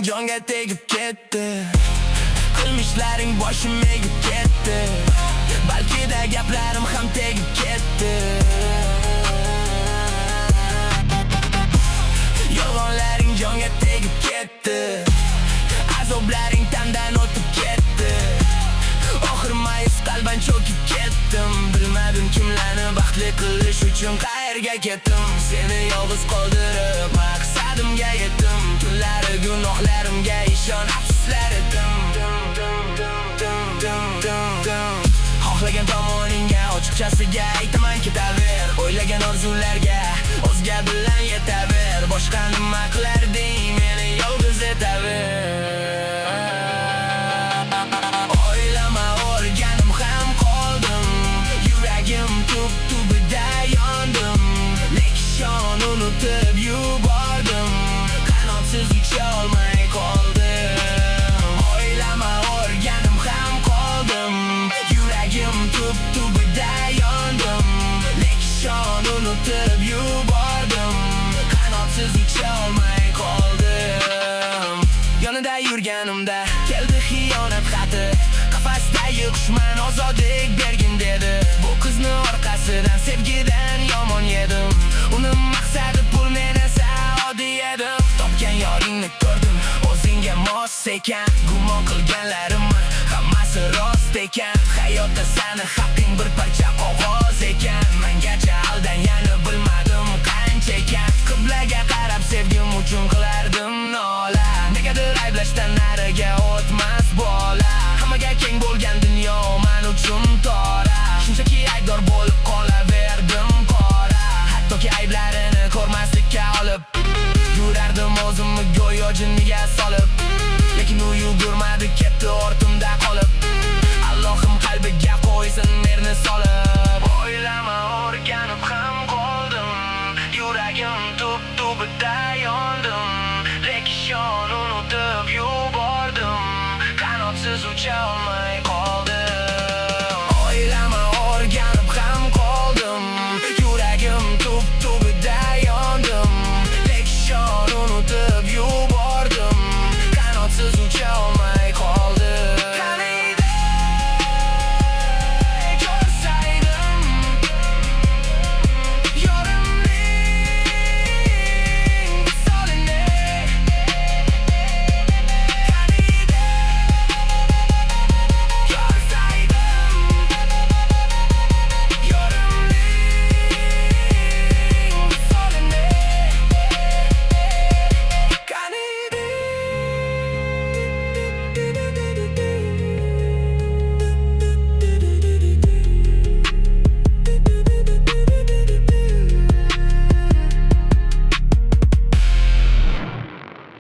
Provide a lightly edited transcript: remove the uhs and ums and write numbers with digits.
jonga tegib ketdi. Qilmishlaring boshim egib ketdi. Balki-da gaplarim ham tegib ketdi. Yolg'onlaring jonga tegib ketdi. Azoblaring tandan o'tib ketdi. Oxir mayus qalban cho'kib ketdim. Bilmadim kimlarni baxtli qilish uchun qayerga ketdim. Seni yolg'iz qoldirib maqsadimga yetdim. Tunlari gunohlarimga ishon afsuslar etdim. Xohlagan tomoningga ochiqchasiga aytaman ketaver. O'ylagan orzularga o'zga bilan yetaver. Boshqa nima qilarding meni yolg'iz etaver. O'ylama o'rganim ham qoldim. Yuragim tub-tubida yondim. Lekin unutib yubordim. Qanotsiz ucha olmay qoldim. O'ylama o'rganim ham qoldim. Yuragim tub-tubida yondim. Lekin unutib yubordim. Qanotsiz ucha olmay qoldim. Yonida yurganimda keldi xiyonat xati. Qafasdagi qushman ozodlik bergin dedi. Bu qizni orqasidan sevgidan yomon yedim. Uni maqsadi pul, men esa oddiy edim. Topgan yoringni ko'rdim, o'zingga mos ekan. Gumon qilganlarim hammasi rost ekan. Hayotda seni haqqing bir parcha qog'oz ekan. Mengacha aldangani bilmadim qancha ekan. Qiblaga qarab sevgim uchun qilardim nola. Negadir ayblashdan nariga o'tmas bola. Hammaga keng bo'lgan dunyo men uchun tora. Shunchaki aybdor bo'lib qolaverdim qora. Hattoki ayblarini ko'rmaslikka olib yurardim o'zimni go'yo jinniga solib. Lekin u yugurmadi, ketdi ortimda qolib. Allohim qalbiga qo'ysin merni solib. O'ylama o'rganib ham qoldim. Yuragim tub-tubida yondim. Lekin unutib yubordim. Qanotsiz ucha olmay